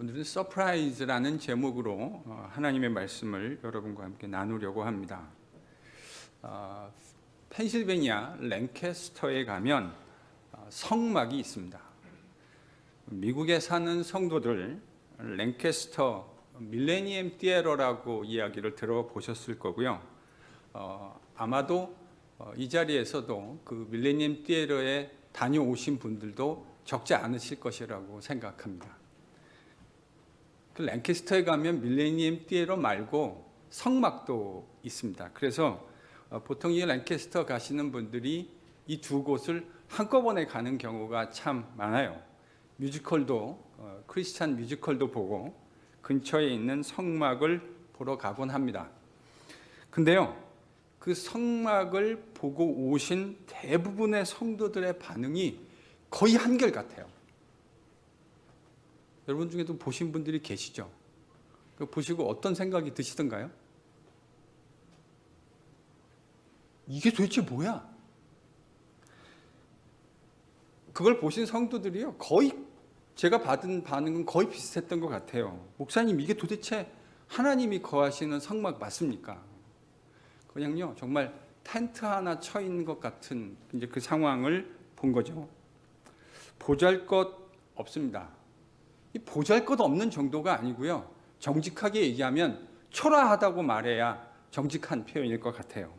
오늘은 서프라이즈라는 제목으로 하나님의 말씀을 여러분과 함께 나누려고 합니다. 펜실베니아 랭캐스터에 가면 성막이 있습니다. 미국에 사는 성도들 랭캐스터 밀레니엄 티에러라고 이야기를 들어보셨을 거고요. 아마도 이 자리에서도 그 밀레니엄 티에러에 다녀오신 분들도 적지 않으실 것이라고 생각합니다. 그 랭캐스터에 가면 밀레니엄 티에러 말고 성막도 있습니다. 그래서 보통 이 랭캐스터 가시는 분들이 이 두 곳을 한꺼번에 가는 경우가 참 많아요. 뮤지컬도 크리스찬 뮤지컬도 보고 근처에 있는 성막을 보러 가곤 합니다. 근데요, 그 성막을 보고 오신 대부분의 성도들의 반응이 거의 한결같아요. 여러분 중에도 보신 분들이 계시죠? 보시고 어떤 생각이 드시던가요? 이게 도대체 뭐야? 그걸 보신 성도들이요, 거의 제가 받은 반응은 거의 비슷했던 것 같아요. 목사님, 이게 도대체 하나님이 거하시는 성막 맞습니까? 그냥요, 정말 텐트 하나 쳐 있는 것 같은 이제 그 상황을 본 거죠. 보잘것 없습니다. 이 보잘것없는 정도가 아니고요, 정직하게 얘기하면 초라하다고 말해야 정직한 표현일 것 같아요.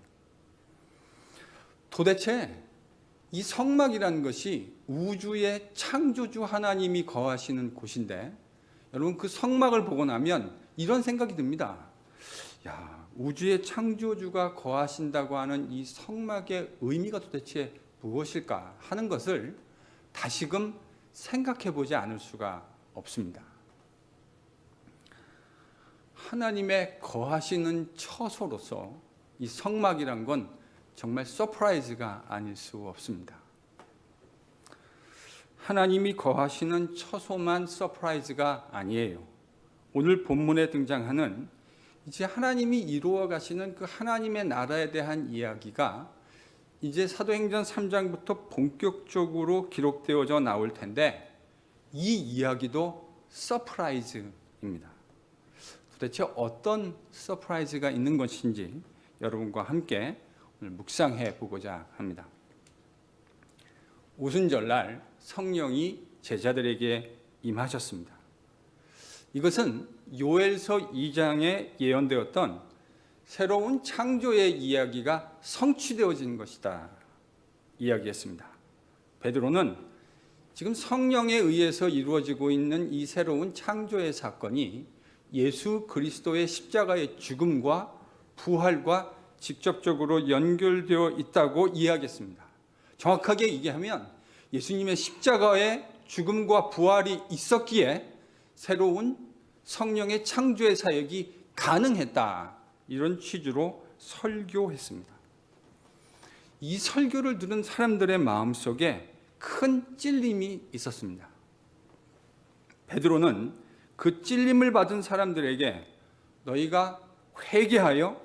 도대체 이 성막이라는 것이 우주의 창조주 하나님이 거하시는 곳인데, 여러분 그 성막을 보고 나면 이런 생각이 듭니다. 야, 우주의 창조주가 거하신다고 하는 이 성막의 의미가 도대체 무엇일까 하는 것을 다시금 생각해 보지 않을 수가 없습니다. 하나님의 거하시는 처소로서 이 성막이란 건 정말 서프라이즈가 아닐 수 없습니다. 하나님이 거하시는 처소만 서프라이즈가 아니에요. 오늘 본문에 등장하는 이제 하나님이 이루어 가시는 그 하나님의 나라에 대한 이야기가 이제 사도행전 3장부터 본격적으로 기록되어져 나올 텐데, 이 이야기도 서프라이즈입니다. 도대체 어떤 서프라이즈가 있는 것인지 여러분과 함께 오늘 묵상해 보고자 합니다. 오순절날 성령이 제자들에게 임하셨습니다. 이것은 요엘서 2장에 예언되었던 새로운 창조의 이야기가 성취되어진 것이다 이야기했습니다. 베드로는 지금 성령에 의해서 이루어지고 있는 이 새로운 창조의 사건이 예수 그리스도의 십자가의 죽음과 부활과 직접적으로 연결되어 있다고 이야기했습니다. 정확하게 얘기하면 예수님의 십자가의 죽음과 부활이 있었기에 새로운 성령의 창조의 사역이 가능했다, 이런 취지로 설교했습니다. 이 설교를 들은 사람들의 마음속에 큰 찔림이 있었습니다. 베드로는 그 찔림을 받은 사람들에게 너희가 회개하여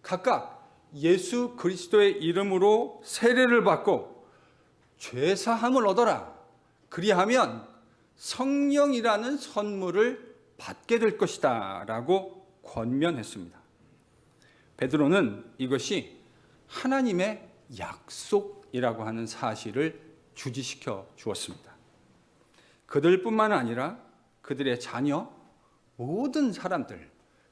각각 예수 그리스도의 이름으로 세례를 받고 죄 사함을 얻어라. 그리하면 성령이라는 선물을 받게 될 것이다 라고 권면했습니다. 베드로는 이것이 하나님의 약속이라고 하는 사실을 주지시켜 주었습니다. 그들뿐만 아니라 그들의 자녀, 모든 사람들,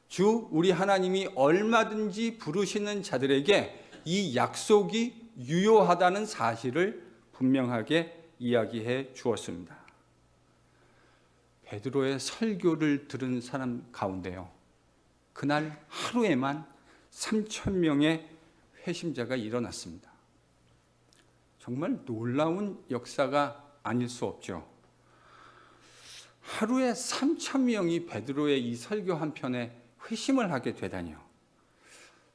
주 우리 하나님이 얼마든지 부르시는 자들에게 이 약속이 유효하다는 사실을 분명하게 이야기해 주었습니다. 베드로의 설교를 들은 사람 가운데요, 그날 하루에만 3,000명의 회심자가 일어났습니다. 정말 놀라운 역사가 아닐 수 없죠. 하루에 3,000명이 베드로의 이 설교 한 편에 회심을 하게 되다니요.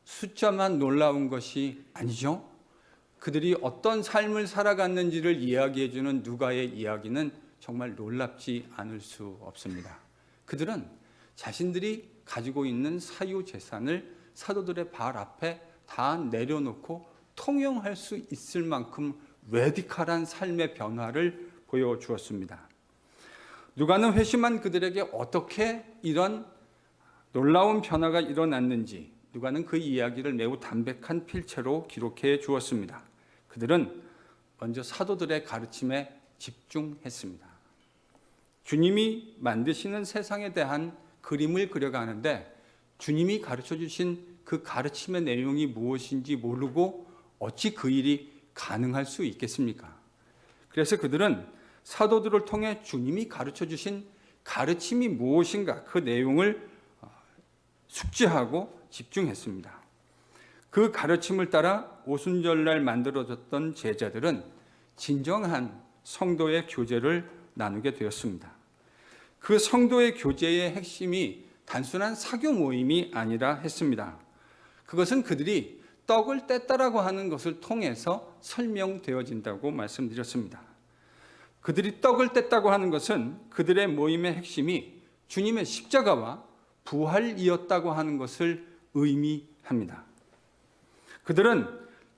숫자만 놀라운 것이 아니죠. 그들이 어떤 삶을 살아갔는지를 이야기해주는 누가의 이야기는 정말 놀랍지 않을 수 없습니다. 그들은 자신들이 가지고 있는 사유재산을 사도들의 발 앞에 다 내려놓고 통용할 수 있을 만큼 레디컬한 삶의 변화를 보여주었습니다. 누가는 회심한 그들에게 어떻게 이런 놀라운 변화가 일어났는지 누가는 그 이야기를 매우 담백한 필체로 기록해 주었습니다. 그들은 먼저 사도들의 가르침에 집중했습니다. 주님이 만드시는 세상에 대한 그림을 그려가는데 주님이 가르쳐 주신 그 가르침의 내용이 무엇인지 모르고 어찌 그 일이 가능할 수 있겠습니까? 그래서 그들은 사도들을 통해 주님이 가르쳐 주신 가르침이 무엇인가 그 내용을 숙지하고 집중했습니다. 그 가르침을 따라 오순절날 만들어졌던 제자들은 진정한 성도의 교제를 나누게 되었습니다. 그 성도의 교제의 핵심이 단순한 사교 모임이 아니라 했습니다. 그것은 그들이 떡을 뗐다라고 하는 것을 통해서 설명되어진다고 말씀드렸습니다. 그들이 떡을 뗐다고 하는 것은 그들의 모임의 핵심이 주님의 십자가와 부활이었다고 하는 것을 의미합니다. 그들은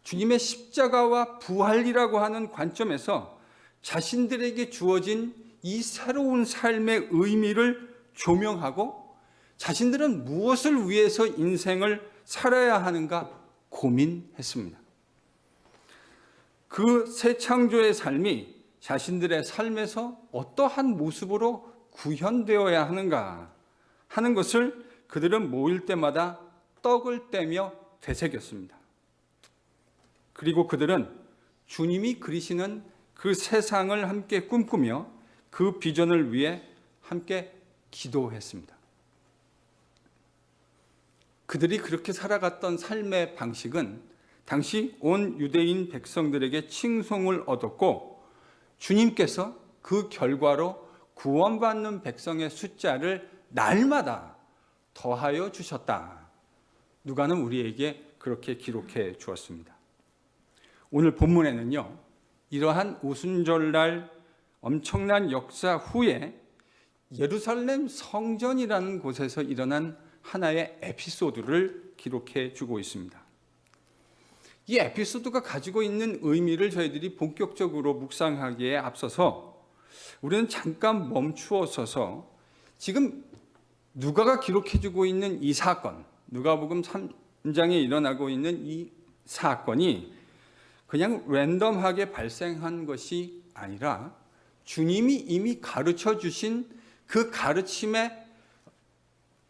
주님의 십자가와 부활이라고 하는 관점에서 자신들에게 주어진 이 새로운 삶의 의미를 조명하고 자신들은 무엇을 위해서 인생을 살아야 하는가 고민했습니다. 그 새 창조의 삶이 자신들의 삶에서 어떠한 모습으로 구현되어야 하는가 하는 것을 그들은 모일 때마다 떡을 떼며 되새겼습니다. 그리고 그들은 주님이 그리시는 그 세상을 함께 꿈꾸며 그 비전을 위해 함께 기도했습니다. 그들이 그렇게 살아갔던 삶의 방식은 당시 온 유대인 백성들에게 칭송을 얻었고 주님께서 그 결과로 구원받는 백성의 숫자를 날마다 더하여 주셨다. 누가는 우리에게 그렇게 기록해 주었습니다. 오늘 본문에는요, 이러한 오순절날 엄청난 역사 후에 예루살렘 성전이라는 곳에서 일어난 하나의 에피소드를 기록해 주고 있습니다. 이 에피소드가 가지고 있는 의미를 저희들이 본격적으로 묵상하기에 앞서서 우리는 잠깐 멈추어 서서 지금 누가가 기록해 주고 있는 이 사건, 누가복음 3장에 일어나고 있는 이 사건이 그냥 랜덤하게 발생한 것이 아니라 주님이 이미 가르쳐 주신 그 가르침의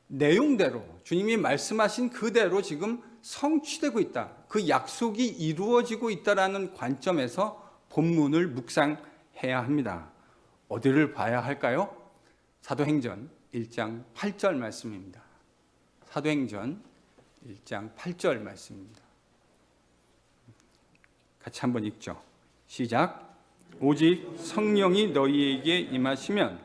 내용대로 주님이 말씀하신 그대로 지금 성취되고 있다. 그 약속이 이루어지고 있다라는 관점에서 본문을 묵상해야 합니다. 어디를 봐야 할까요? 사도행전 1장 8절 말씀입니다. 사도행전 1장 8절 말씀입니다. 같이 한번 읽죠. 시작. 오직 성령이 너희에게 임하시면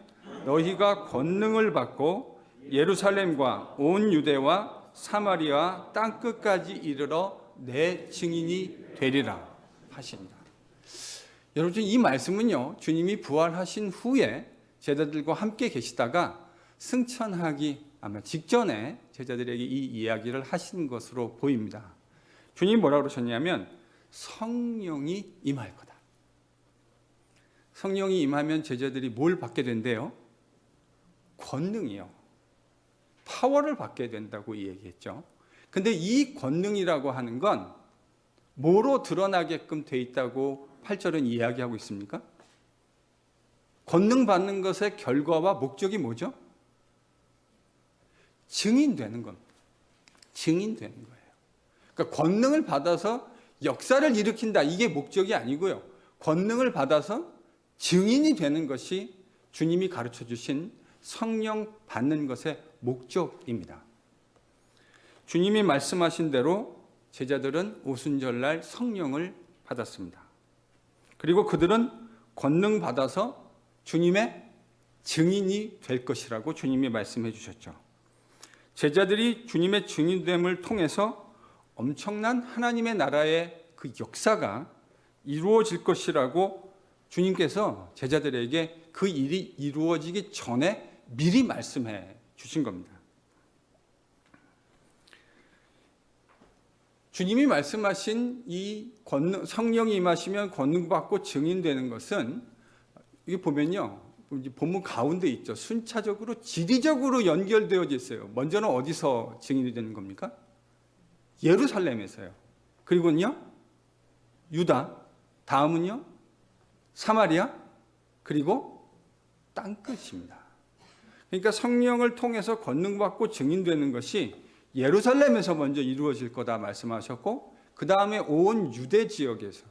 너희가 권능을 받고 예루살렘과 온 유대와 사마리아 땅끝까지 이르러 내 증인이 되리라 하십니다. 여러분, 이 말씀은요, 주님이 부활하신 후에 제자들과 함께 계시다가 승천하기 아마 직전에 제자들에게 이 이야기를 하신 것으로 보입니다. 주님이 뭐라고 그러셨냐면 성령이 임할 거다. 성령이 임하면 제자들이 뭘 받게 된대요? 권능이요. 파워를 받게 된다고 얘기했죠. 근데 이 권능이라고 하는 건 뭐로 드러나게끔 돼 있다고 8절은 이야기하고 있습니까? 권능 받는 것의 결과와 목적이 뭐죠? 증인되는 겁니다. 증인되는 거예요. 그러니까 권능을 받아서 역사를 일으킨다, 이게 목적이 아니고요. 권능을 받아서 증인이 되는 것이 주님이 가르쳐 주신 성령 받는 것의 목적입니다. 주님이 말씀하신 대로 제자들은 오순절날 성령을 받았습니다. 그리고 그들은 권능 받아서 주님의 증인이 될 것이라고 주님이 말씀해 주셨죠. 제자들이 주님의 증인됨을 통해서 엄청난 하나님의 나라의 그 역사가 이루어질 것이라고 주님께서 제자들에게 그 일이 이루어지기 전에 미리 말씀해 주신 겁니다. 주님이 말씀하신 이 권능, 성령이 임하시면 권능 받고 증인되는 것은 이게 보면요, 본문 가운데 있죠. 순차적으로 지리적으로 연결되어져 있어요. 먼저는 어디서 증인이 되는 겁니까? 예루살렘에서요. 그리고는요, 유다, 다음은요, 사마리아, 그리고 땅끝입니다. 그러니까 성령을 통해서 권능받고 증인되는 것이 예루살렘에서 먼저 이루어질 거다 말씀하셨고, 그 다음에 온 유대 지역에서,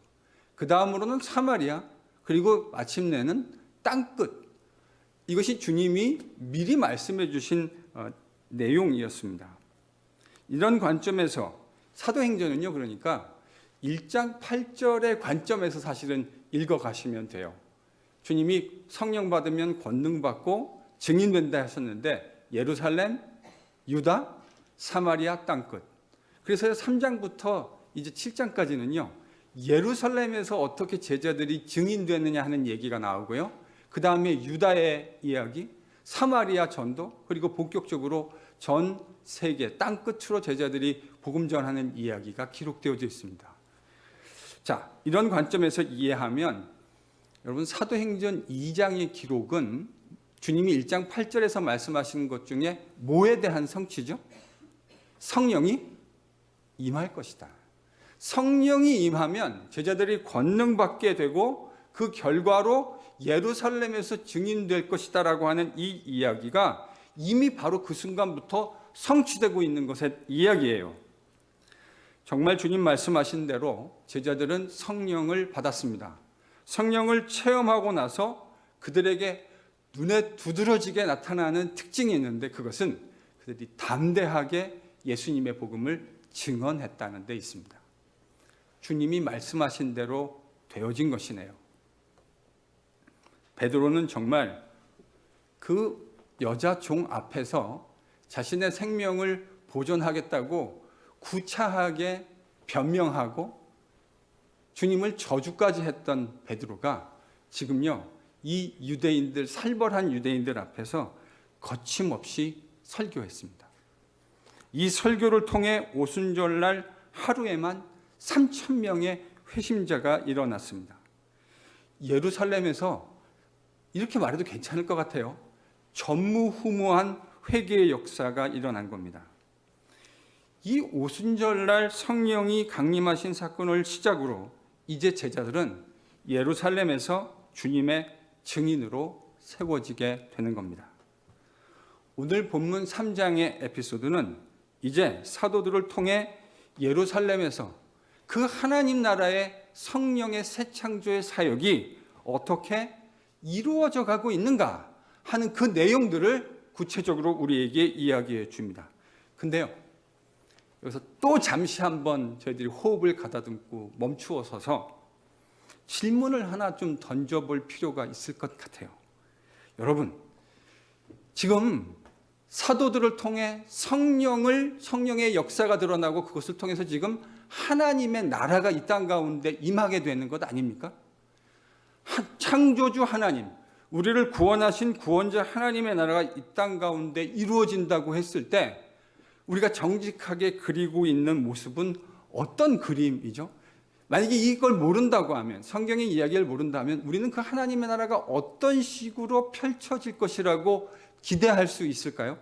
그 다음으로는 사마리아, 그리고 마침내는 땅끝. 이것이 주님이 미리 말씀해 주신 내용이었습니다. 이런 관점에서 사도행전은요, 그러니까 1장 8절의 관점에서 사실은 읽어가시면 돼요. 주님이 성령 받으면 권능 받고 증인된다 하셨는데 예루살렘, 유다, 사마리아 땅끝. 그래서 3장부터 이제 7장까지는요. 예루살렘에서 어떻게 제자들이 증인되느냐 하는 얘기가 나오고요. 그 다음에 유다의 이야기, 사마리아 전도, 그리고 본격적으로 전 세계 땅끝으로 제자들이 복음 전하는 이야기가 기록되어져 있습니다. 자, 이런 관점에서 이해하면 여러분 사도행전 2장의 기록은 주님이 1장 8절에서 말씀하시는 것 중에 뭐에 대한 성취죠? 성령이 임할 것이다. 성령이 임하면 제자들이 권능받게 되고 그 결과로 예루살렘에서 증인될 것이다라고 하는 이 이야기가 이미 바로 그 순간부터 성취되고 있는 것의 이야기예요. 정말 주님 말씀하신 대로 제자들은 성령을 받았습니다. 성령을 체험하고 나서 그들에게 눈에 두드러지게 나타나는 특징이 있는데 그것은 그들이 담대하게 예수님의 복음을 증언했다는 데 있습니다. 주님이 말씀하신 대로 되어진 것이네요. 베드로는 정말 그 여자 종 앞에서 자신의 생명을 보존하겠다고 구차하게 변명하고 주님을 저주까지 했던 베드로가 지금요, 이 유대인들, 살벌한 유대인들 앞에서 거침없이 설교했습니다. 이 설교를 통해 오순절날 하루에만 3,000명의 회심자가 일어났습니다. 예루살렘에서 이렇게 말해도 괜찮을 것 같아요. 전무후무한 회개의 역사가 일어난 겁니다. 이 오순절날 성령이 강림하신 사건을 시작으로 이제 제자들은 예루살렘에서 주님의 증인으로 세워지게 되는 겁니다. 오늘 본문 3장의 에피소드는 이제 사도들을 통해 예루살렘에서 그 하나님 나라의 성령의 새 창조의 사역이 어떻게 이루어져 가고 있는가 하는 그 내용들을 구체적으로 우리에게 이야기해 줍니다. 근데요, 여기서 또 잠시 한번 저희들이 호흡을 가다듬고 멈추어 서서 질문을 하나 좀 던져볼 필요가 있을 것 같아요. 여러분, 지금 사도들을 통해 성령의 역사가 드러나고 그것을 통해서 지금 하나님의 나라가 이 땅 가운데 임하게 되는 것 아닙니까? 창조주 하나님, 우리를 구원하신 구원자 하나님의 나라가 이 땅 가운데 이루어진다고 했을 때 우리가 정직하게 그리고 있는 모습은 어떤 그림이죠? 만약에 이걸 모른다고 하면, 성경의 이야기를 모른다면 우리는 그 하나님의 나라가 어떤 식으로 펼쳐질 것이라고 기대할 수 있을까요?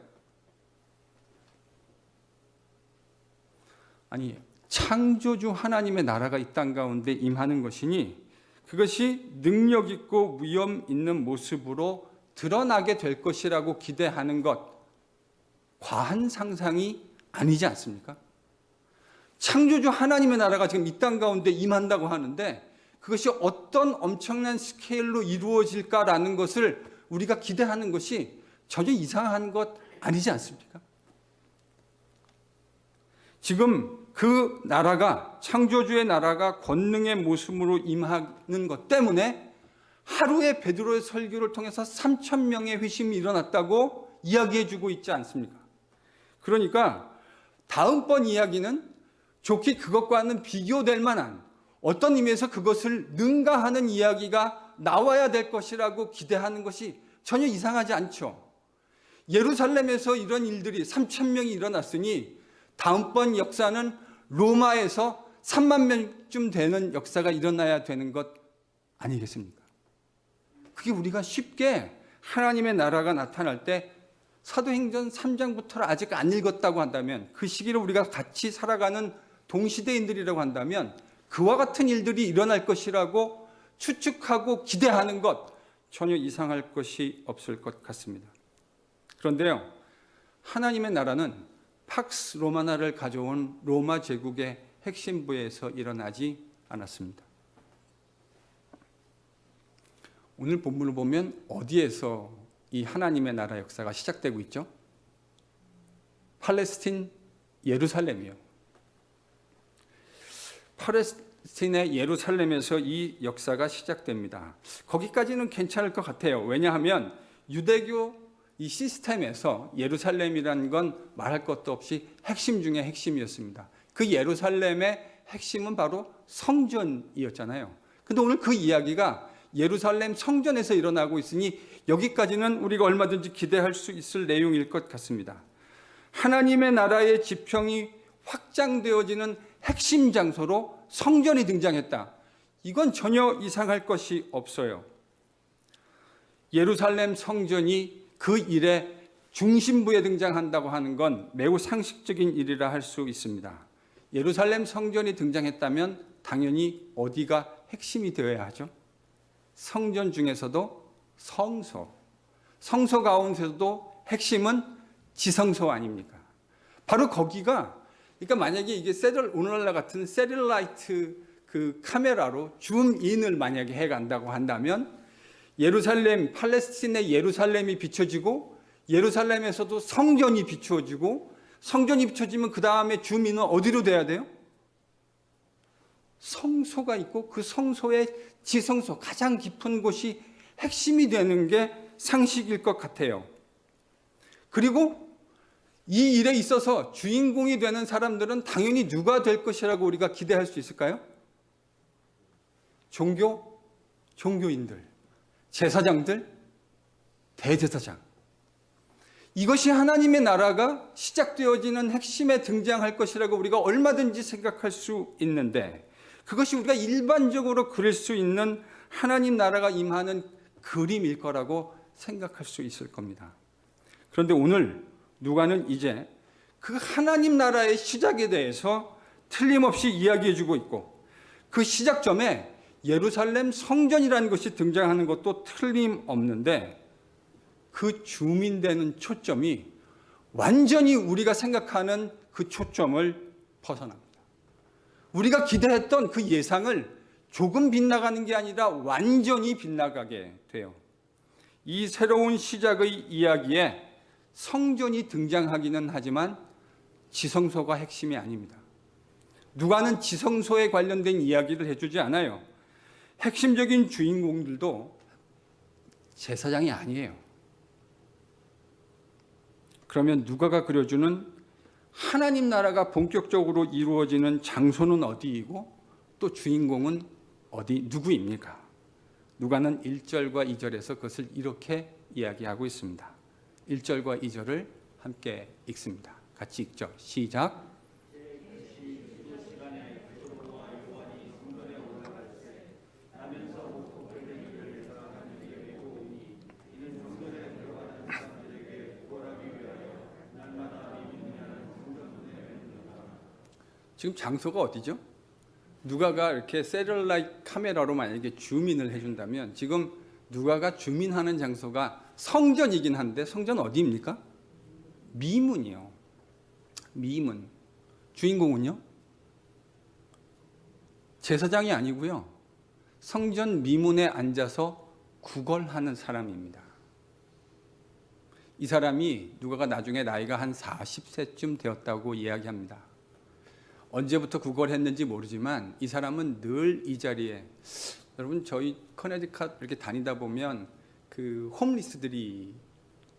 아니, 창조주 하나님의 나라가 이 땅 가운데 임하는 것이니 그것이 능력 있고 위엄 있는 모습으로 드러나게 될 것이라고 기대하는 것, 과한 상상이 아니지 않습니까? 창조주 하나님의 나라가 지금 이 땅 가운데 임한다고 하는데 그것이 어떤 엄청난 스케일로 이루어질까라는 것을 우리가 기대하는 것이 전혀 이상한 것 아니지 않습니까? 지금 그 나라가, 창조주의 나라가 권능의 모습으로 임하는 것 때문에 하루에 베드로의 설교를 통해서 3,000명의 회심이 일어났다고 이야기해 주고 있지 않습니까? 그러니까 다음번 이야기는 좋게 그것과는 비교될 만한 어떤 의미에서 그것을 능가하는 이야기가 나와야 될 것이라고 기대하는 것이 전혀 이상하지 않죠. 예루살렘에서 이런 일들이 3,000명이 일어났으니 다음번 역사는 로마에서 3만 명쯤 되는 역사가 일어나야 되는 것 아니겠습니까? 그게 우리가 쉽게 하나님의 나라가 나타날 때 사도행전 3장부터를 아직 안 읽었다고 한다면, 그 시기를 우리가 같이 살아가는 동시대인들이라고 한다면 그와 같은 일들이 일어날 것이라고 추측하고 기대하는 것 전혀 이상할 것이 없을 것 같습니다. 그런데요, 하나님의 나라는 팍스 로마나를 가져온 로마 제국의 핵심부에서 일어나지 않았습니다. 오늘 본문을 보면 어디에서 이 하나님의 나라 역사가 시작되고 있죠? 팔레스틴 예루살렘이요. 팔레스틴의 예루살렘에서 이 역사가 시작됩니다. 거기까지는 괜찮을 것 같아요. 왜냐하면 유대교 이 시스템에서 예루살렘이라는 건 말할 것도 없이 핵심 중에 핵심이었습니다. 그 예루살렘의 핵심은 바로 성전이었잖아요. 근데 오늘 그 이야기가 예루살렘 성전에서 일어나고 있으니 여기까지는 우리가 얼마든지 기대할 수 있을 내용일 것 같습니다. 하나님의 나라의 지평이 확장되어지는 핵심 장소로 성전이 등장했다. 이건 전혀 이상할 것이 없어요. 예루살렘 성전이 그 일의 중심부에 등장한다고 하는 건 매우 상식적인 일이라 할 수 있습니다. 예루살렘 성전이 등장했다면 당연히 어디가 핵심이 되어야 하죠? 성전 중에서도 성소 가운데서도 핵심은 지성소 아닙니까? 바로 거기가, 그러니까 만약에 이게 오늘날 같은 세릴라이트 그 카메라로 줌인을 만약에 해간다고 한다면 예루살렘, 팔레스틴의 예루살렘이 비춰지고 예루살렘에서도 성전이 비추어지고, 성전이 비춰지면 그 다음에 줌인은 어디로 돼야 돼요? 성소가 있고 그 성소의 지성소, 가장 깊은 곳이 핵심이 되는 게 상식일 것 같아요. 그리고 이 일에 있어서 주인공이 되는 사람들은 당연히 누가 될 것이라고 우리가 기대할 수 있을까요? 종교인들, 제사장들, 대제사장. 이것이 하나님의 나라가 시작되어지는 핵심에 등장할 것이라고 우리가 얼마든지 생각할 수 있는데, 그것이 우리가 일반적으로 그릴 수 있는 하나님 나라가 임하는 그림일 거라고 생각할 수 있을 겁니다. 그런데 오늘 누가는 이제 그 하나님 나라의 시작에 대해서 틀림없이 이야기해 주고 있고, 그 시작점에 예루살렘 성전이라는 것이 등장하는 것도 틀림없는데, 그 줌인되는 초점이 완전히 우리가 생각하는 그 초점을 벗어납니다. 우리가 기대했던 그 예상을 조금 빗나가는 게 아니라 완전히 빗나가게 돼요. 이 새로운 시작의 이야기에 성전이 등장하기는 하지만 지성소가 핵심이 아닙니다. 누가는 지성소에 관련된 이야기를 해주지 않아요. 핵심적인 주인공들도 제사장이 아니에요. 그러면 누가가 그려주는 하나님 나라가 본격적으로 이루어지는 장소는 어디이고 또 주인공은 누구입니까? 누가는 1절과 2절에서 그것을 이렇게 이야기하고 있습니다. 1절과 2절을 함께 읽습니다. 같이 읽죠. 시작. 지금 장소가 어디죠? 누가가 이렇게 세럴라이트 카메라로 만약에 줌인을 해준다면 지금 누가가 줌인하는 장소가 성전이긴 한데, 성전 어디입니까? 미문이요. 미문. 주인공은요? 제사장이 아니고요. 성전 미문에 앉아서 구걸하는 사람입니다. 이 사람이 누가가 나중에 나이가 한 40세쯤 되었다고 이야기합니다. 언제부터 구걸했는지 모르지만 이 사람은 늘 이 자리에, 여러분 저희 커네디컷 이렇게 다니다 보면 그 홈리스들이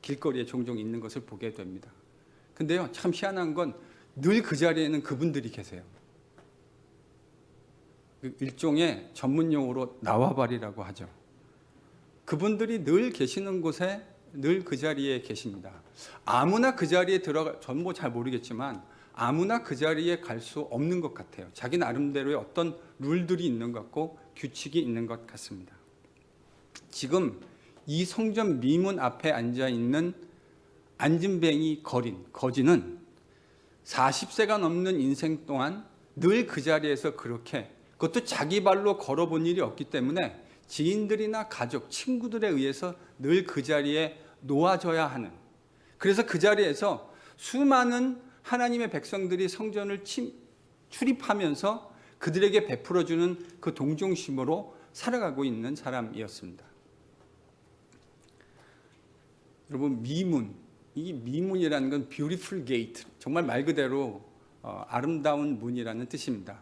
길거리에 종종 있는 것을 보게 됩니다. 근데요, 참 희한한 건 늘 그 자리에는 그분들이 계세요. 일종의 전문 용어로 나와바리라고 하죠. 그분들이 늘 계시는 곳에 늘 그 자리에 계십니다. 아무나 그 자리에 전 뭐 잘 모르겠지만 아무나 그 자리에 갈 수 없는 것 같아요. 자기 나름대로의 어떤 룰들이 있는 것 같고 규칙이 있는 것 같습니다. 지금 이 성전 미문 앞에 앉아 있는 안진뱅이 거지는 40세가 넘는 인생 동안 늘 그 자리에서 그렇게, 그것도 자기 발로 걸어본 일이 없기 때문에 지인들이나 가족, 친구들에 의해서 늘 그 자리에 놓아져야 하는, 그래서 그 자리에서 수많은 하나님의 백성들이 성전을 출입하면서 그들에게 베풀어주는 그 동정심으로 살아가고 있는 사람이었습니다. 여러분, 이 미문이라는 건 beautiful gate, 정말 말 그대로 아름다운 문이라는 뜻입니다.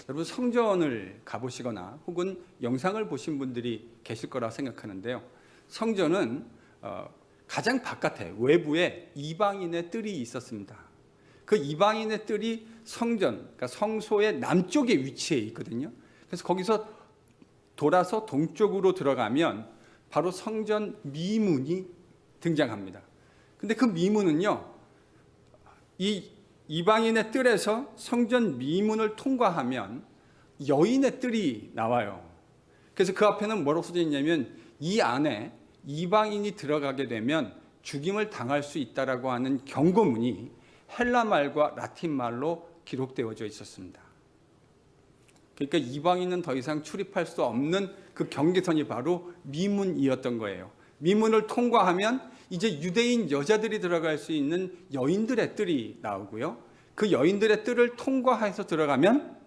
여러분, 성전을 가보시거나 혹은 영상을 보신 분들이 계실 거라 생각하는데요. 성전은 가장 바깥에, 외부에 이방인의 뜰이 있었습니다. 그 이방인의 뜰이 성전, 그러니까 성소의 남쪽에 위치해 있거든요. 그래서 거기서 돌아서 동쪽으로 들어가면 바로 성전 미문이 등장합니다. 근데 그 미문은요, 이 이방인의 뜰에서 성전 미문을 통과하면 여인의 뜰이 나와요. 그래서 그 앞에는 뭐라고 써져 있냐면, 이 안에 이방인이 들어가게 되면 죽임을 당할 수 있다라고 하는 경고문이 헬라 말과 라틴 말로 기록되어져 있었습니다. 그러니까 이방인은 더 이상 출입할 수 없는 그 경계선이 바로 미문이었던 거예요. 미문을 통과하면 이제 유대인 여자들이 들어갈 수 있는 여인들의 뜰이 나오고요. 그 여인들의 뜰을 통과해서 들어가면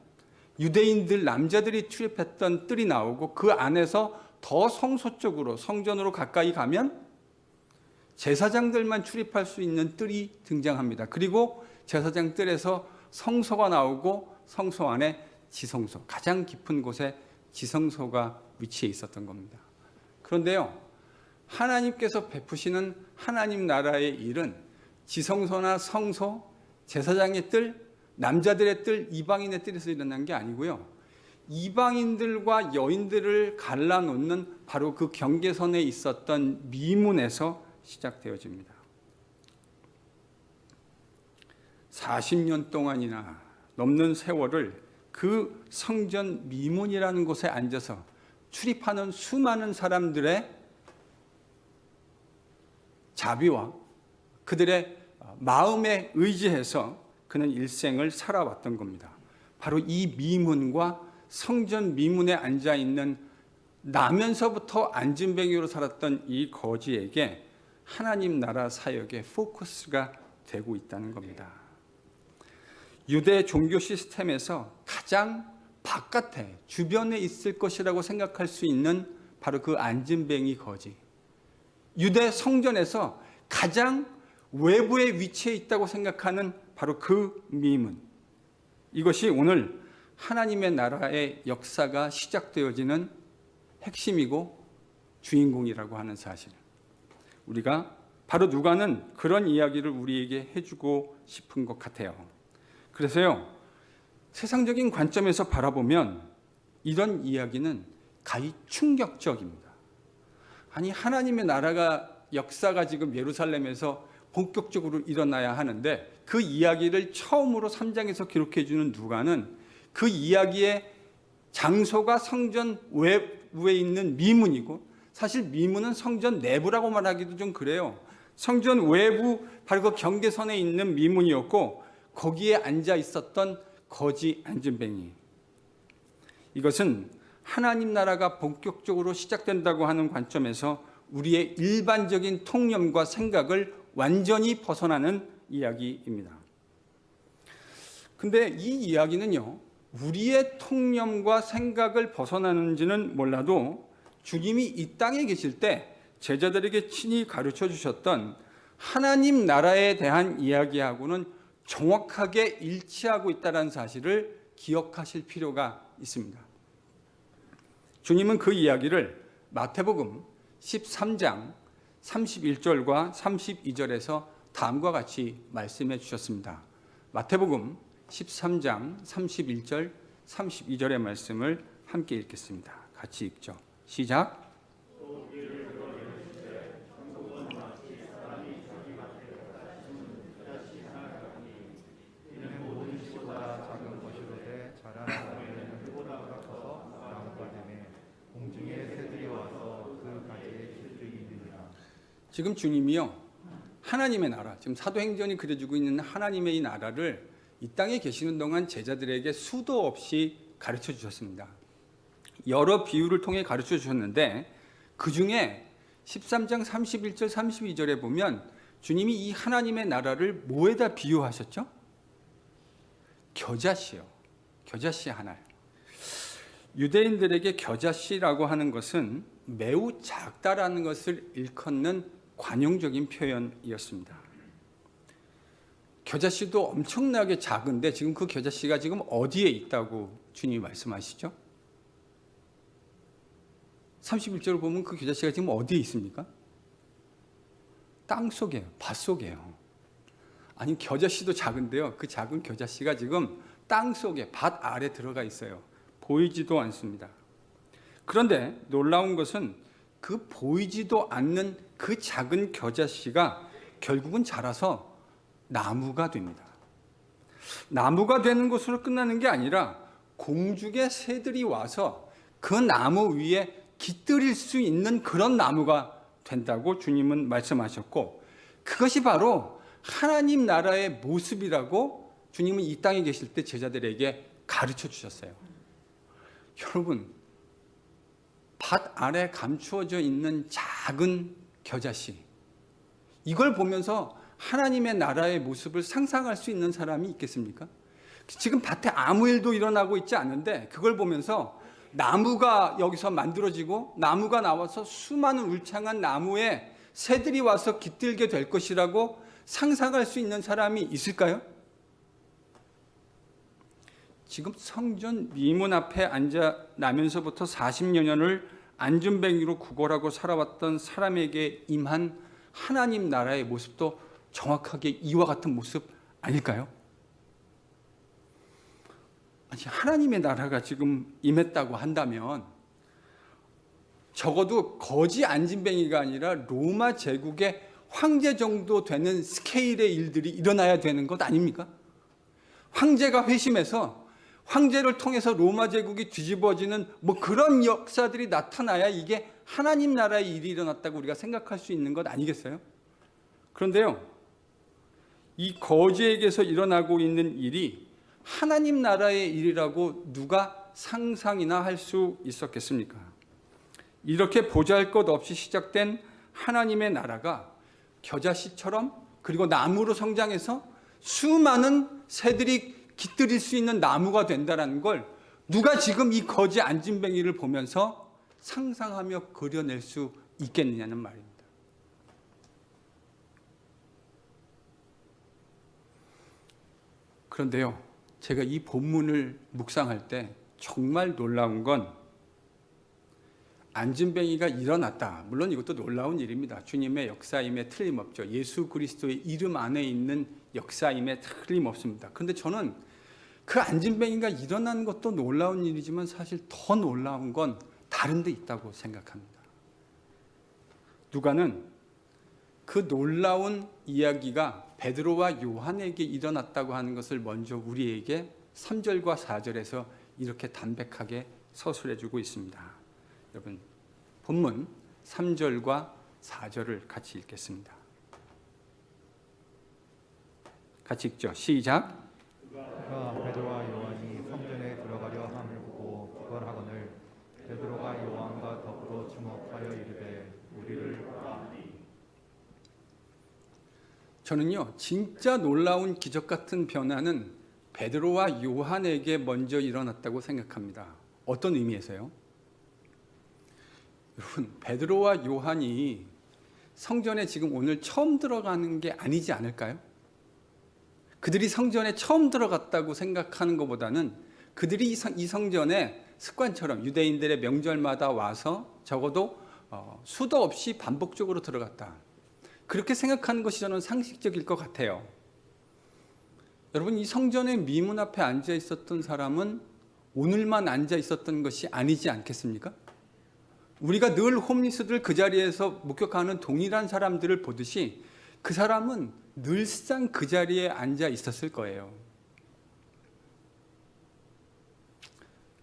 유대인들 남자들이 출입했던 뜰이 나오고, 그 안에서 더 성소 쪽으로, 성전으로 가까이 가면 제사장들만 출입할 수 있는 뜰이 등장합니다. 그리고 제사장 뜰에서 성소가 나오고, 성소 안에 지성소, 가장 깊은 곳에 지성소가 위치해 있었던 겁니다. 그런데요, 하나님께서 베푸시는 하나님 나라의 일은 지성소나 성소, 제사장의 뜰, 남자들의 뜰, 이방인의 뜰에서 일어난 게 아니고요, 이방인들과 여인들을 갈라놓는 바로 그 경계선에 있었던 미문에서 시작되어집니다. 40년 동안이나 넘는 세월을 그 성전 미문이라는 곳에 앉아서 출입하는 수많은 사람들의 자비와 그들의 마음에 의지해서 그는 일생을 살아왔던 겁니다. 바로 이 미문과 성전 미문에 앉아 있는, 나면서부터 안진뱅이로 살았던 이 거지에게 하나님 나라 사역의 포커스가 되고 있다는 겁니다. 유대 종교 시스템에서 가장 바깥에, 주변에 있을 것이라고 생각할 수 있는 바로 그 안진뱅이 거지, 유대 성전에서 가장 외부에 위치해 있다고 생각하는 바로 그 미문, 이것이 오늘 하나님의 나라의 역사가 시작되어지는 핵심이고 주인공이라고 하는 사실, 우리가 바로 누가는 그런 이야기를 우리에게 해주고 싶은 것 같아요. 그래서요, 세상적인 관점에서 바라보면 이런 이야기는 가히 충격적입니다. 아니, 하나님의 나라가, 역사가 지금 예루살렘에서 본격적으로 일어나야 하는데, 그 이야기를 처음으로 3장에서 기록해 주는 누가는 그 이야기의 장소가 성전 외부에 있는 미문이고, 사실 미문은 성전 내부라고 말하기도 좀 그래요. 성전 외부, 바로 그 경계선에 있는 미문이었고, 거기에 앉아 있었던 거지 안진뱅이, 이것은 하나님 나라가 본격적으로 시작된다고 하는 관점에서 우리의 일반적인 통념과 생각을 완전히 벗어나는 이야기입니다. 근데 이 이야기는요, 우리의 통념과 생각을 벗어나는지는 몰라도 주님이 이 땅에 계실 때 제자들에게 친히 가르쳐 주셨던 하나님 나라에 대한 이야기하고는 정확하게 일치하고 있다는 사실을 기억하실 필요가 있습니다. 주님은 그 이야기를 마태복음 13장 31절과 32절에서 다음과 같이 말씀해 주셨습니다. 마태복음 13장 31절 32절의 말씀을 함께 읽겠습니다. 같이 읽죠. 시작. 공중의 새들이 와서 그 가지에 지금 주님이요, 하나님의 나라, 지금 사도행전이 그려지고 있는 하나님의 이 나라를 이 땅에 계시는 동안 제자들에게 수도 없이 가르쳐 주셨습니다. 여러 비유를 통해 가르쳐 주셨는데 그 중에 13장 31절 32절에 보면 주님이 이 하나님의 나라를 뭐에다 비유하셨죠? 겨자씨요. 겨자씨 하나. 유대인들에게 겨자씨라고 하는 것은 매우 작다라는 것을 일컫는 관용적인 표현이었습니다. 겨자씨도 엄청나게 작은데 지금 그 겨자씨가 지금 어디에 있다고 주님이 말씀하시죠? 31절을 보면 그 겨자씨가 지금 어디에 있습니까? 땅 속에요. 밭 속에요. 아니, 겨자씨도 작은데요, 그 작은 겨자씨가 지금 땅 속에 밭 아래 들어가 있어요. 보이지도 않습니다. 그런데 놀라운 것은 그 보이지도 않는 그 작은 겨자씨가 결국은 자라서 나무가 됩니다. 나무가 되는 것으로 끝나는 게 아니라 공중의 새들이 와서 그 나무 위에 깃들일 수 있는 그런 나무가 된다고 주님은 말씀하셨고, 그것이 바로 하나님 나라의 모습이라고 주님은 이 땅에 계실 때 제자들에게 가르쳐 주셨어요. 여러분, 밭 아래 감추어져 있는 작은 겨자씨, 이걸 보면서 하나님의 나라의 모습을 상상할 수 있는 사람이 있겠습니까? 지금 밭에 아무 일도 일어나고 있지 않은데 그걸 보면서 나무가 여기서 만들어지고 나무가 나와서 수많은 울창한 나무에 새들이 와서 깃들게 될 것이라고 상상할 수 있는 사람이 있을까요? 지금 성전 미문 앞에 앉아 나면서부터 40여 년을 안전뱅이로 구걸하고 살아왔던 사람에게 임한 하나님 나라의 모습도 정확하게 이와 같은 모습 아닐까요? 아니, 하나님의 나라가 지금 임했다고 한다면 적어도 거지 안진뱅이가 아니라 로마 제국의 황제 정도 되는 스케일의 일들이 일어나야 되는 것 아닙니까? 황제가 회심해서 황제를 통해서 로마 제국이 뒤집어지는 뭐 그런 역사들이 나타나야 이게 하나님 나라의 일이 일어났다고 우리가 생각할 수 있는 것 아니겠어요? 그런데요, 이 거지에게서 일어나고 있는 일이 하나님 나라의 일이라고 누가 상상이나 할 수 있었겠습니까? 이렇게 보잘것없이 시작된 하나님의 나라가 겨자씨처럼 그리고 나무로 성장해서 수많은 새들이 깃들일 수 있는 나무가 된다는 걸 누가 지금 이 거지 안진뱅이를 보면서 상상하며 그려낼 수 있겠느냐는 말입니다. 그런데요, 제가 이 본문을 묵상할 때 정말 놀라운 건 안진뱅이가 일어났다. 물론 이것도 놀라운 일입니다. 주님의 역사임에 틀림없죠. 예수 그리스도의 이름 안에 있는 역사임에 틀림없습니다. 그런데 저는 그 안진뱅이가 일어난 것도 놀라운 일이지만 사실 더 놀라운 건 다른 데 있다고 생각합니다. 누가는 그 놀라운 이야기가 베드로와 요한에게 일어났다고 하는 것을 먼저 우리에게 3절과 4절에서 이렇게 담백하게 서술해 주고 있습니다. 여러분, 본문 3절과 4절을 같이 읽겠습니다. 같이 읽죠. 시작. 그가 베드로와 요한이 성전에 들어가려 함을 보고 구걸하거늘 베드로가 요한과 더불어 주목하여 이르되 우리를 보라. 저는요, 진짜 놀라운 기적 같은 변화는 베드로와 요한에게 먼저 일어났다고 생각합니다. 어떤 의미에서요? 여러분, 베드로와 요한이 성전에 지금 오늘 처음 들어가는 게 아니지 않을까요? 그들이 성전에 처음 들어갔다고 생각하는 것보다는 그들이 이 성전에 습관처럼 유대인들의 명절마다 와서 적어도 수도 없이 반복적으로 들어갔다. 그렇게 생각하는 것이 저는 상식적일 것 같아요. 여러분, 이 성전의 미문 앞에 앉아 있었던 사람은 오늘만 앉아 있었던 것이 아니지 않겠습니까? 우리가 늘 홈리스들 그 자리에서 목격하는 동일한 사람들을 보듯이 그 사람은 늘상 그 자리에 앉아 있었을 거예요.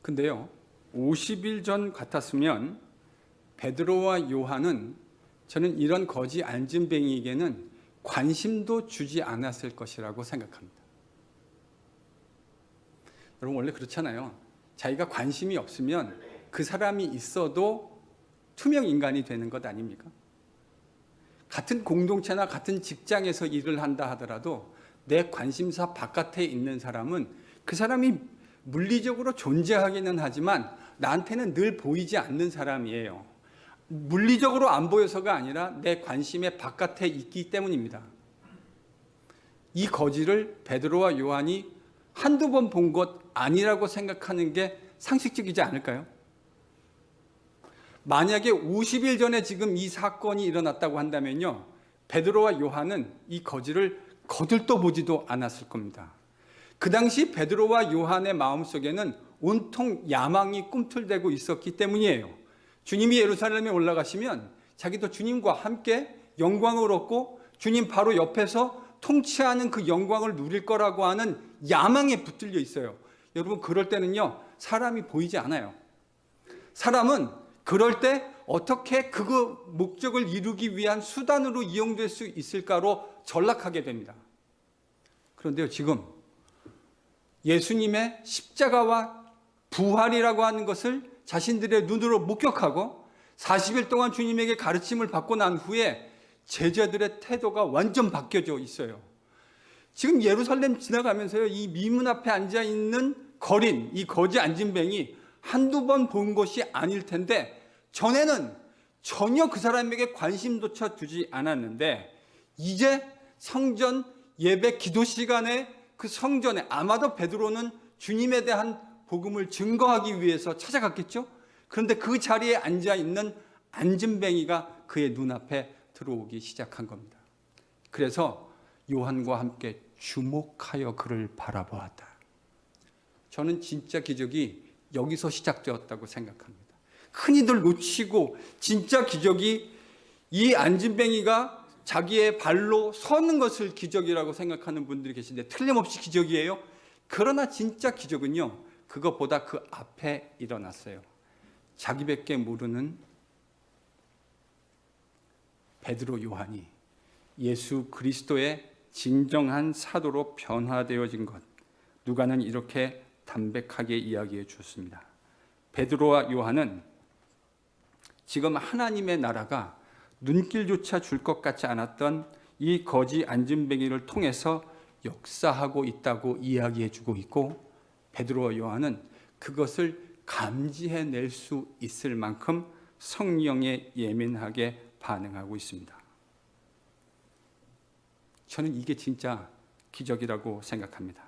근데요, 50일 전 같았으면 베드로와 요한은 저는 이런 거지 안진뱅이에게는 관심도 주지 않았을 것이라고 생각합니다. 여러분 원래 그렇잖아요. 자기가 관심이 없으면 그 사람이 있어도 투명 인간이 되는 것 아닙니까? 같은 공동체나 같은 직장에서 일을 한다 하더라도 내 관심사 바깥에 있는 사람은 그 사람이 물리적으로 존재하기는 하지만 나한테는 늘 보이지 않는 사람이에요. 물리적으로 안 보여서가 아니라 내 관심의 바깥에 있기 때문입니다. 이 거지를 베드로와 요한이 한두 번 본 것 아니라고 생각하는 게 상식적이지 않을까요? 만약에 50일 전에 지금 이 사건이 일어났다고 한다면요, 베드로와 요한은 이 거지를 거들떠 보지도 않았을 겁니다. 그 당시 베드로와 요한의 마음속에는 온통 야망이 꿈틀대고 있었기 때문이에요. 주님이 예루살렘에 올라가시면 자기도 주님과 함께 영광을 얻고 주님 바로 옆에서 통치하는 그 영광을 누릴 거라고 하는 야망에 붙들려 있어요. 여러분 그럴 때는요, 사람이 보이지 않아요. 사람은 그럴 때 어떻게 그 목적을 이루기 위한 수단으로 이용될 수 있을까로 전락하게 됩니다. 그런데요, 지금 예수님의 십자가와 부활이라고 하는 것을 자신들의 눈으로 목격하고 40일 동안 주님에게 가르침을 받고 난 후에 제자들의 태도가 완전 바뀌어져 있어요. 지금 예루살렘 지나가면서요, 이 미문 앞에 앉아 있는 거린, 이 거지 안진뱅이 한두 번 본 것이 아닐 텐데 전에는 전혀 그 사람에게 관심조차 두지 않았는데 이제 성전 예배 기도 시간에 그 성전에 아마도 베드로는 주님에 대한 복음을 증거하기 위해서 찾아갔겠죠. 그런데 그 자리에 앉아 있는 안진뱅이가 그의 눈앞에 들어오기 시작한 겁니다. 그래서 요한과 함께 주목하여 그를 바라보았다. 저는 진짜 기적이 여기서 시작되었다고 생각합니다. 흔히들 놓치고 진짜 기적이 이 안진뱅이가 자기의 발로 서는 것을 기적이라고 생각하는 분들이 계신데 틀림없이 기적이에요. 그러나 진짜 기적은요, 그것보다 그 앞에 일어났어요. 자기밖에 모르는 베드로 요한이 예수 그리스도의 진정한 사도로 변화되어진 것, 누가는 이렇게 담백하게 이야기해 주었습니다. 베드로와 요한은 지금 하나님의 나라가 눈길조차 줄 것 같지 않았던 이 거지 안진뱅이를 통해서 역사하고 있다고 이야기해 주고 있고, 베드로와 요한은 그것을 감지해낼 수 있을 만큼 성령에 예민하게 반응하고 있습니다. 저는 이게 진짜 기적이라고 생각합니다.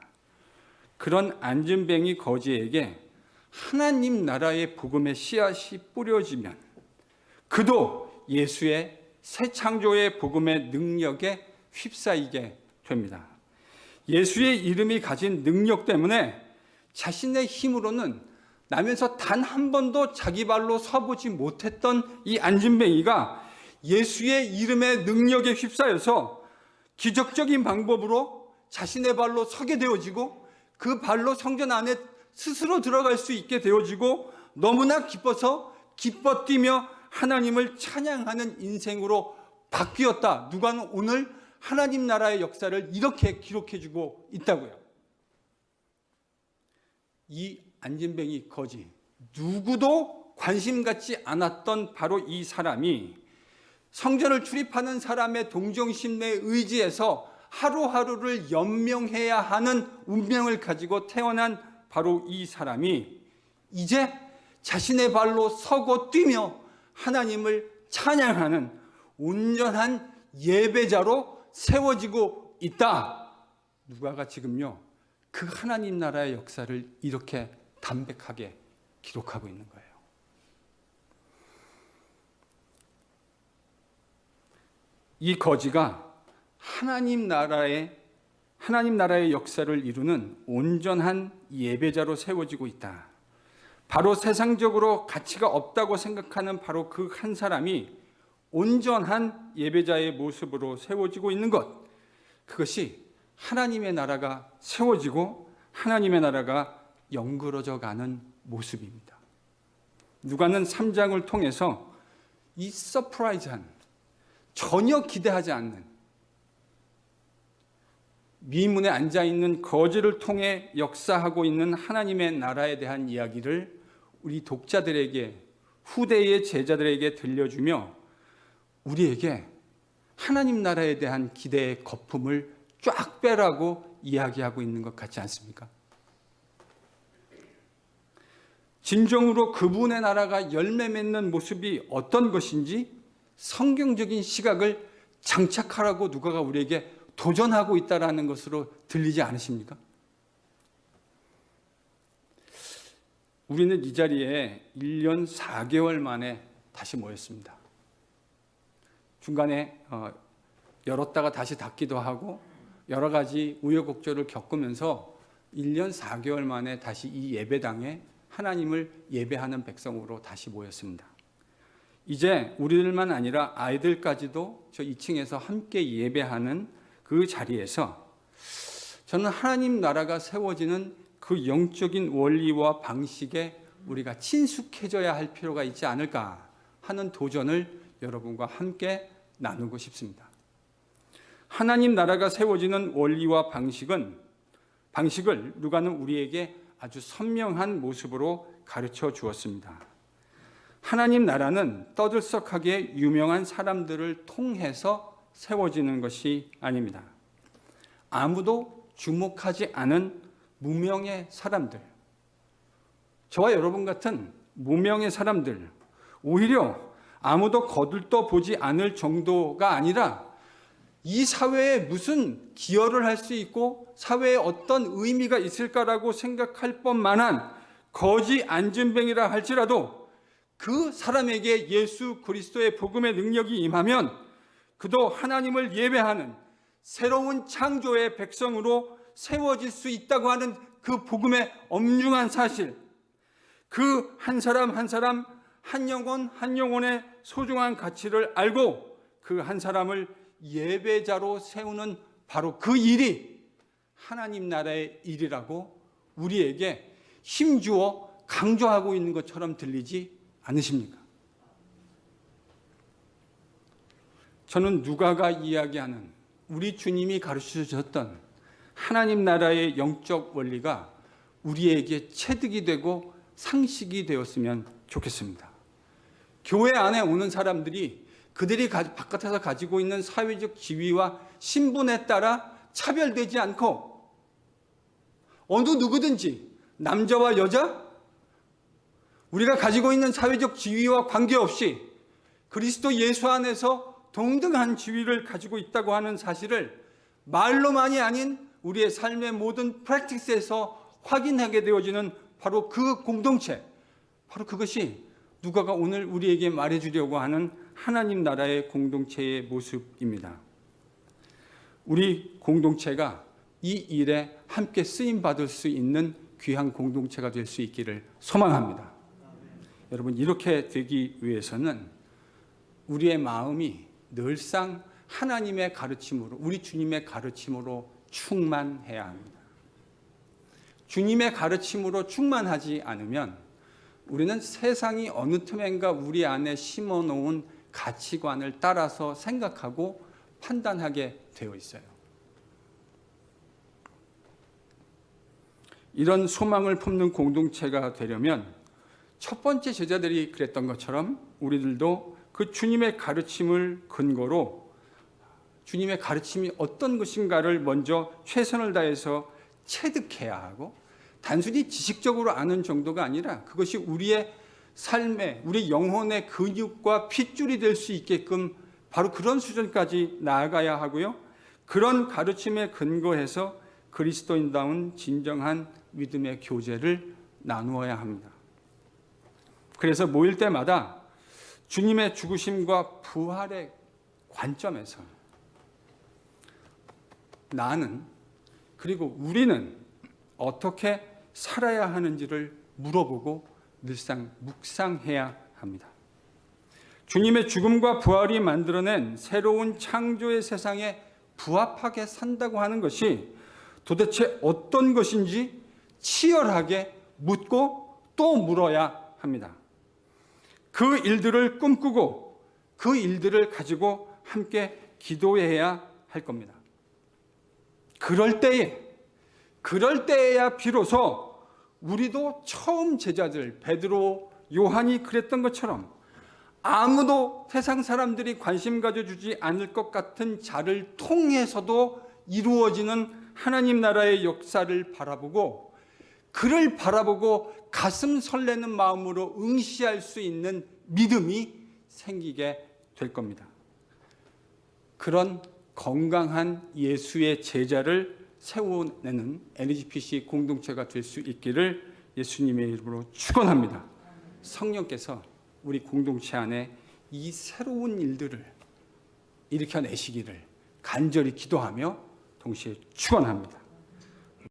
그런 안진뱅이 거지에게 하나님 나라의 복음의 씨앗이 뿌려지면 그도 예수의 새 창조의 복음의 능력에 휩싸이게 됩니다. 예수의 이름이 가진 능력 때문에 자신의 힘으로는 나면서 단 한 번도 자기 발로 서보지 못했던 이 안진뱅이가 예수의 이름의 능력에 휩싸여서 기적적인 방법으로 자신의 발로 서게 되어지고 그 발로 성전 안에 스스로 들어갈 수 있게 되어지고 너무나 기뻐서 기뻐 뛰며 하나님을 찬양하는 인생으로 바뀌었다. 누가는 오늘 하나님 나라의 역사를 이렇게 기록해주고 있다고요. 이 안진뱅이 거지, 누구도 관심 갖지 않았던 바로 이 사람이 성전을 출입하는 사람의 동정심내 의지에서 하루하루를 연명해야 하는 운명을 가지고 태어난 바로 이 사람이 이제 자신의 발로 서고 뛰며 하나님을 찬양하는 온전한 예배자로 세워지고 있다. 누가가 지금요, 그 하나님 나라의 역사를 이렇게 담백하게 기록하고 있는 거예요. 이 거지가 하나님 나라의 역사를 이루는 온전한 예배자로 세워지고 있다. 바로 세상적으로 가치가 없다고 생각하는 바로 그 한 사람이 온전한 예배자의 모습으로 세워지고 있는 것, 그것이 하나님의 나라가 세워지고 하나님의 나라가 연그러져 가는 모습입니다. 누가는 3장을 통해서 이 서프라이즈한, 전혀 기대하지 않는 미문에 앉아있는 거지를 통해 역사하고 있는 하나님의 나라에 대한 이야기를 우리 독자들에게, 후대의 제자들에게 들려주며 우리에게 하나님 나라에 대한 기대의 거품을 쫙 빼라고 이야기하고 있는 것 같지 않습니까? 진정으로 그분의 나라가 열매 맺는 모습이 어떤 것인지 성경적인 시각을 장착하라고 누가가 우리에게 도전하고 있다는 것으로 들리지 않으십니까? 우리는 이 자리에 1년 4개월 만에 다시 모였습니다. 중간에 열었다가 다시 닫기도 하고 여러 가지 우여곡절을 겪으면서 1년 4개월 만에 다시 이 예배당에 하나님을 예배하는 백성으로 다시 모였습니다. 이제 우리들만 아니라 아이들까지도 저 2층에서 함께 예배하는 그 자리에서 저는 하나님 나라가 세워지는 그 영적인 원리와 방식에 우리가 친숙해져야 할 필요가 있지 않을까 하는 도전을 여러분과 함께 나누고 싶습니다. 하나님 나라가 세워지는 원리와 방식을 누가는 우리에게 아주 선명한 모습으로 가르쳐 주었습니다. 하나님 나라는 떠들썩하게 유명한 사람들을 통해서 세워지는 것이 아닙니다. 아무도 주목하지 않은 무명의 사람들, 저와 여러분 같은 무명의 사람들, 오히려 아무도 거들떠 보지 않을 정도가 아니라 이 사회에 무슨 기여를 할 수 있고 사회에 어떤 의미가 있을까라고 생각할 뻔만한 거지 안진뱅이라 할지라도 그 사람에게 예수 그리스도의 복음의 능력이 임하면 그도 하나님을 예배하는 새로운 창조의 백성으로 세워질 수 있다고 하는 그 복음의 엄중한 사실, 그 한 사람 한 사람, 한 영혼 한 영혼의 소중한 가치를 알고 그 한 사람을 예배자로 세우는 바로 그 일이 하나님 나라의 일이라고 우리에게 힘주어 강조하고 있는 것처럼 들리지 않으십니까? 저는 누가가 이야기하는 우리 주님이 가르쳐 주셨던 하나님 나라의 영적 원리가 우리에게 체득이 되고 상식이 되었으면 좋겠습니다. 교회 안에 오는 사람들이 그들이 바깥에서 가지고 있는 사회적 지위와 신분에 따라 차별되지 않고 어느 누구든지 남자와 여자, 우리가 가지고 있는 사회적 지위와 관계없이 그리스도 예수 안에서 동등한 지위를 가지고 있다고 하는 사실을 말로만이 아닌 우리의 삶의 모든 프랙티스에서 확인하게 되어지는 바로 그 공동체, 바로 그것이 누가가 오늘 우리에게 말해주려고 하는 하나님 나라의 공동체의 모습입니다. 우리 공동체가 이 일에 함께 쓰임받을 수 있는 귀한 공동체가 될 수 있기를 소망합니다. 여러분, 이렇게 되기 위해서는 우리의 마음이 늘상 하나님의 가르침으로, 우리 주님의 가르침으로 충만해야 합니다. 주님의 가르침으로 충만하지 않으면 우리는 세상이 어느 틈엔가 우리 안에 심어놓은 가치관을 따라서 생각하고 판단하게 되어 있어요. 이런 소망을 품는 공동체가 되려면 첫 번째 제자들이 그랬던 것처럼 우리들도 그 주님의 가르침을 근거로 주님의 가르침이 어떤 것인가를 먼저 최선을 다해서 체득해야 하고, 단순히 지식적으로 아는 정도가 아니라 그것이 우리의 삶에, 우리 영혼의 근육과 핏줄이 될 수 있게끔 바로 그런 수준까지 나아가야 하고요. 그런 가르침에 근거해서 그리스도인다운 진정한 믿음의 교제를 나누어야 합니다. 그래서 모일 때마다 주님의 죽으심과 부활의 관점에서 나는, 그리고 우리는 어떻게 살아야 하는지를 물어보고 늘상 묵상해야 합니다. 주님의 죽음과 부활이 만들어낸 새로운 창조의 세상에 부합하게 산다고 하는 것이 도대체 어떤 것인지 치열하게 묻고 또 물어야 합니다. 그 일들을 꿈꾸고 그 일들을 가지고 함께 기도해야 할 겁니다. 그럴 때에야 비로소 우리도 처음 제자들 베드로, 요한이 그랬던 것처럼 아무도 세상 사람들이 관심 가져주지 않을 것 같은 자를 통해서도 이루어지는 하나님 나라의 역사를 바라보고, 그를 바라보고 가슴 설레는 마음으로 응시할 수 있는 믿음이 생기게 될 겁니다. 그런 건강한 예수의 제자를 세워내는 LGPC 공동체가 될 수 있기를 예수님의 이름으로 축원합니다. 성령께서 우리 공동체 안에 이 새로운 일들을 일으켜내시기를 간절히 기도하며 동시에 축원합니다.